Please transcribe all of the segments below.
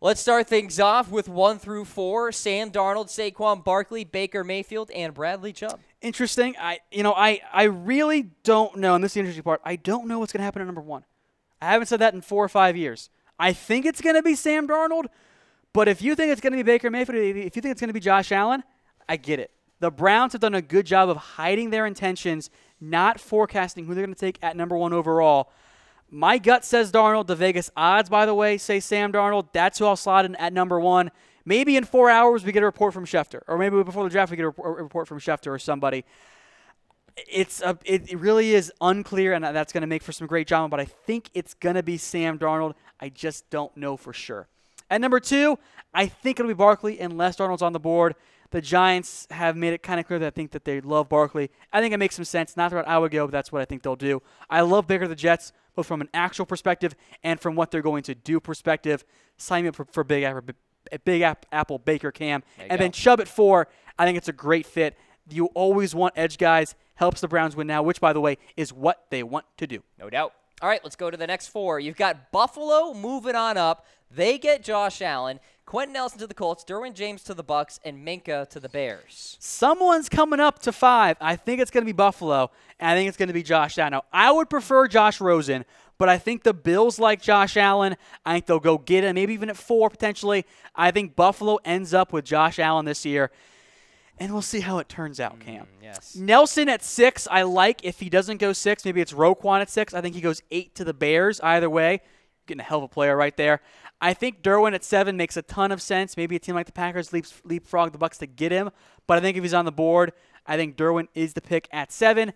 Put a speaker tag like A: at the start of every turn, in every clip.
A: Let's start things off with 1 through 4. Sam Darnold, Saquon, Barkley, Baker Mayfield, and Bradley Chubb.
B: Interesting. I really don't know, and this is the interesting part. I don't know what's going to happen at number 1. I haven't said that in 4 or 5 years. I think it's going to be Sam Darnold, but if you think it's going to be Baker Mayfield, if you think it's going to be Josh Allen, I get it. The Browns have done a good job of hiding their intentions, not forecasting who they're going to take at number 1 overall. My gut says Darnold. The Vegas odds, by the way, say Sam Darnold. That's who I'll slot in at number 1. Maybe in 4 hours we get a report from Schefter, or maybe before the draft we get a report from Schefter or somebody. It really is unclear, and that's going to make for some great drama, but I think it's going to be Sam Darnold. I just don't know for sure. At number 2, I think it'll be Barkley unless Darnold's on the board. The Giants have made it kind of clear that I think that they love Barkley. I think it makes some sense. Not the route I would go, but that's what I think they'll do. I love Baker the Jets, both from an actual perspective and from what they're going to do perspective. Sign me up for Big Apple Baker Cam. And then Chubb at 4, I think it's a great fit. You always want edge guys. Helps the Browns win now, which, by the way, is what they want to do.
A: No doubt. All right, let's go to the next 4. You've got Buffalo moving on up. They get Josh Allen, Quenton Nelson to the Colts, Derwin James to the Bucks, and Minkah to the Bears.
B: Someone's coming up to 5. I think it's going to be Buffalo, and I think it's going to be Josh Allen. Now, I would prefer Josh Rosen, but I think the Bills like Josh Allen. I think they'll go get him, maybe even at 4 potentially. I think Buffalo ends up with Josh Allen this year. And we'll see how it turns out, Cam.
A: Yes.
B: Nelson at 6, I like. If he doesn't go 6, maybe it's Roquan at 6. I think he goes 8 to the Bears. Either way, getting a hell of a player right there. I think Derwin at 7 makes a ton of sense. Maybe a team like the Packers leapfrog the Bucs to get him. But I think if he's on the board, I think Derwin is the pick at 7.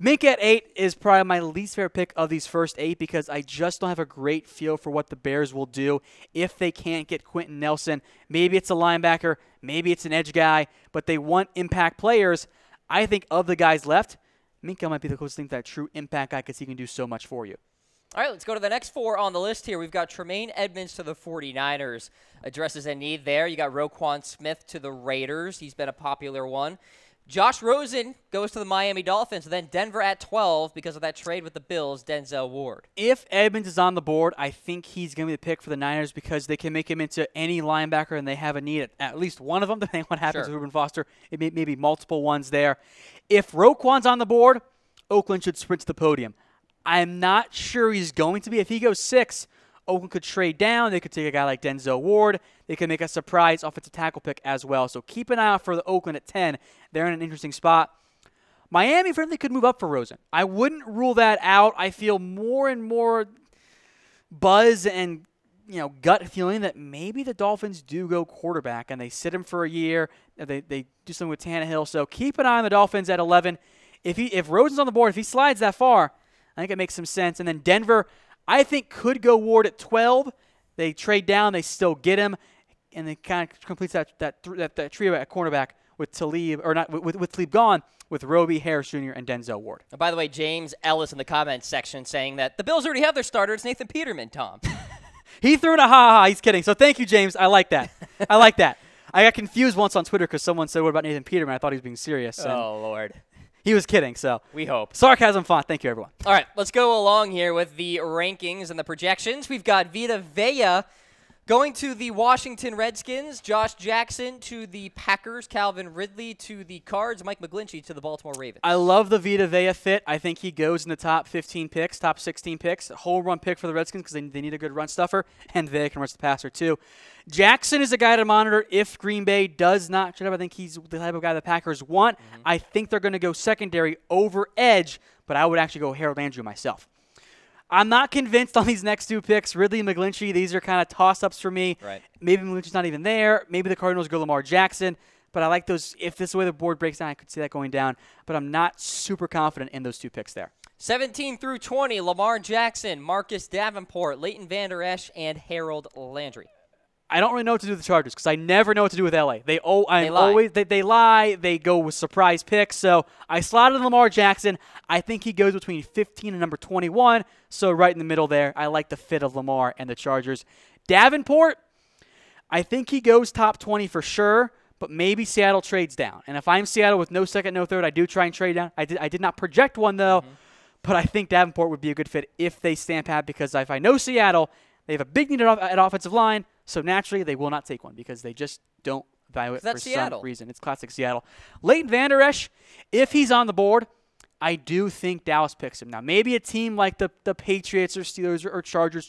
B: Minkah at 8 is probably my least favorite pick of these first 8 because I just don't have a great feel for what the Bears will do if they can't get Quenton Nelson. Maybe it's a linebacker, maybe it's an edge guy, but they want impact players. I think of the guys left, Minkah might be the closest thing to that true impact guy because he can do so much for you.
A: All right, let's go to the next 4 on the list here. We've got Tremaine Edmunds to the 49ers. Addresses a need there. You got Roquan Smith to the Raiders. He's been a popular one. Josh Rosen goes to the Miami Dolphins, and then Denver at 12 because of that trade with the Bills, Denzel Ward.
B: If Edmunds is on the board, I think he's going to be the pick for the Niners because they can make him into any linebacker, and they have a need at least one of them, depending on what happens with Reuben Foster. It may be multiple ones there. If Roquan's on the board, Oakland should sprint to the podium. I'm not sure he's going to be. If he goes 6, Oakland could trade down. They could take a guy like Denzel Ward. They could make a surprise offensive tackle pick as well. So keep an eye out for the Oakland at 10. They're in an interesting spot. Miami, frankly, could move up for Rosen. I wouldn't rule that out. I feel more and more buzz and gut feeling that maybe the Dolphins do go quarterback and they sit him for a year. They do something with Tannehill. So keep an eye on the Dolphins at 11. If Rosen's on the board, if he slides that far, I think it makes some sense. And then Denver, I think, could go Ward at 12. They trade down, they still get him, and they kind of completes that trio at cornerback with Talib, or not with Talib gone, with Roby, Harris Jr., and Denzel Ward.
A: And by the way, James Ellis in the comments section saying that the Bills already have their starter. It's Nathan Peterman, Tom.
B: He threw in a ha-ha. He's kidding. So thank you, James. I like that. I like that. I got confused once on Twitter because someone said, what about Nathan Peterman? I thought he was being serious.
A: Oh, Lord.
B: He was kidding, so.
A: We hope.
B: Sarcasm font. Thank you, everyone.
A: All right, let's go along here with the rankings and the projections. We've got Vita Vea going to the Washington Redskins, Josh Jackson to the Packers, Calvin Ridley to the Cards, Mike McGlinchey to the Baltimore Ravens.
B: I love the Vita Vea fit. I think he goes in the top 15 picks, top 16 picks. A whole run pick for the Redskins because they need a good run stuffer, and Vea can rush the passer too. Jackson is a guy to monitor if Green Bay does not trade up. I think he's the type of guy the Packers want. I think they're going to go secondary over edge, but I would actually go Harold Landry myself. I'm not convinced on these next 2 picks. Ridley and McGlinchey, these are kind of toss-ups for me.
A: Right.
B: Maybe McGlinchey's not even there. Maybe the Cardinals go Lamar Jackson. But I like those. If this is the way the board breaks down, I could see that going down. But I'm not super confident in those 2 picks there.
A: 17 through 20, Lamar Jackson, Marcus Davenport, Leighton Vander Esch, and Harold Landry.
B: I don't really know what to do with the Chargers because I never know what to do with LA. They lie. They go with surprise picks. So I slotted Lamar Jackson. I think he goes between 15 and number 21. So right in the middle there. I like the fit of Lamar and the Chargers. Davenport, I think he goes top 20 for sure, but maybe Seattle trades down. And if I'm Seattle with no second, no third, I do try and trade down. I did not project one though, but I think Davenport would be a good fit if they stand pat because if I know Seattle, they have a big need at offensive line. So naturally, they will not take one because they just don't value it for
A: Seattle.
B: some reason. It's classic Seattle. Leighton Vander Esch, if he's on the board, I do think Dallas picks him. Now, maybe a team like the Patriots or Steelers or Chargers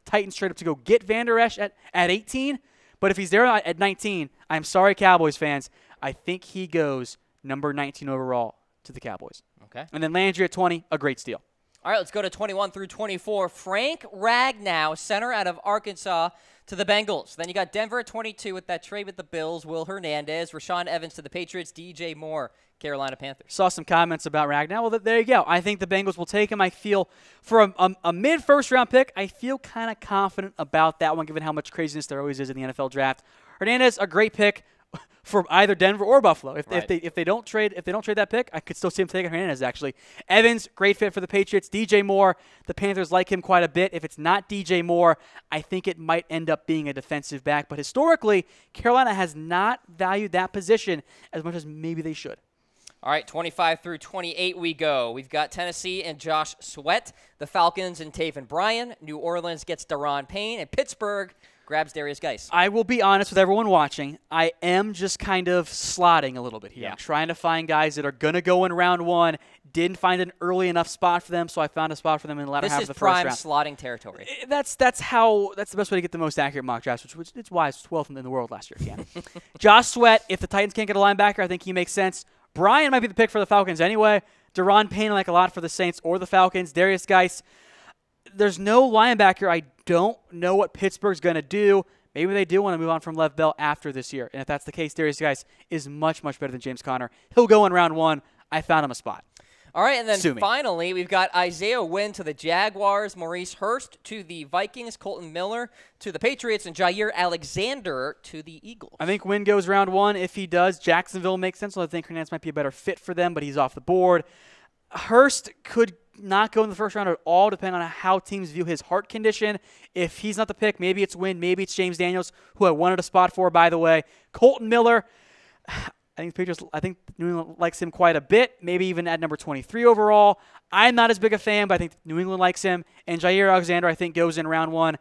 B: Titans trade up to go get Vander Esch at 18. But if he's there at 19, I'm sorry, Cowboys fans. I think he goes number 19 overall to the Cowboys.
A: Okay.
B: And then Landry at 20, a great steal.
A: All right, let's go to 21 through 24. Frank Ragnow, center out of Arkansas, to the Bengals. Then you got Denver at 22 with that trade with the Bills. Will Hernandez, Rashawn Evans to the Patriots, DJ Moore, Carolina Panthers.
B: Saw some comments about Ragnow. Well, there you go. I think the Bengals will take him. I feel for a mid-first-round pick, I feel kind of confident about that one, given how much craziness there always is in the NFL draft. Hernandez, a great pick for either Denver or Buffalo. If they don't trade that pick, I could still see him taking Hernandez, actually. Evans, great fit for the Patriots. DJ Moore, the Panthers like him quite a bit. If it's not DJ Moore, I think it might end up being a defensive back. But historically, Carolina has not valued that position as much as maybe they should.
A: All right, 25 through 28 we go. We've got Tennessee and Josh Sweat. The Falcons and Taven Bryan. New Orleans gets Daron Payne. And Pittsburgh grabs Darius Geis.
B: I will be honest with everyone watching. I am just kind of slotting a little bit here.
A: Yeah.
B: I'm trying to find guys that are going to go in round one. Didn't find an early enough spot for them, so I found a spot for them in the latter half of the first round.
A: This is prime slotting territory.
B: That's the best way to get the most accurate mock drafts, which it's why it's 12th in the world last year again. Josh Sweat, if the Titans can't get a linebacker, I think he makes sense. Bryan might be the pick for the Falcons anyway. Daron Payne I like a lot for the Saints or the Falcons. Darius Geis. There's no linebacker. I don't know what Pittsburgh's going to do. Maybe they do want to move on from Lev Bell after this year. And if that's the case, Darius Geis is much, much better than James Conner. He'll go in round one. I found him a spot.
A: All right, and then finally, we've got Isaiah Wynn to the Jaguars, Maurice Hurst to the Vikings, Colton Miller to the Patriots, and Jair Alexander to the Eagles.
B: I think Wynn goes round one. If he does, Jacksonville makes sense. So I think Hernandez might be a better fit for them, but he's off the board. Hurst could not go in the first round at all, depending on how teams view his heart condition. If he's not the pick, maybe it's Wynn, maybe it's James Daniels, who I wanted a spot for, by the way. Colton Miller, I think New England likes him quite a bit, maybe even at number 23 overall. I'm not as big a fan, but I think New England likes him. And Jair Alexander, I think, goes in round one.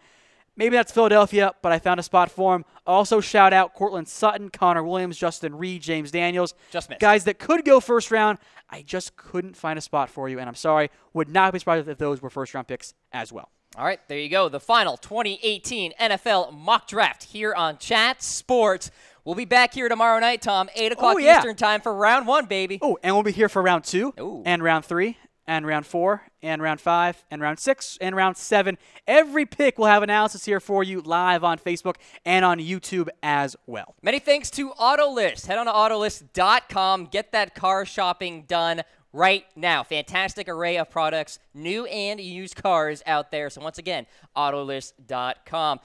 B: Maybe that's Philadelphia, but I found a spot for him. Also, shout out Cortland Sutton, Connor Williams, Justin Reed, James Daniels.
A: Just missed.
B: Guys that could go first round. I just couldn't find a spot for you, and I'm sorry. Would not be surprised if those were first-round picks as well.
A: All right, there you go. The final 2018 NFL mock draft here on Chat Sports. We'll be back here tomorrow night, Tom, 8 o'clock Eastern time for round one, baby.
B: Oh, and we'll be here for round two,
A: Ooh.
B: and round three, and round 4, and round 5, and round 6, and round 7. Every pick will have analysis here for you live on Facebook and on YouTube as well.
A: Many thanks to Autolist. Head on to Autolist.com. Get that car shopping done right now. Fantastic array of products, new and used cars out there. So once again, Autolist.com.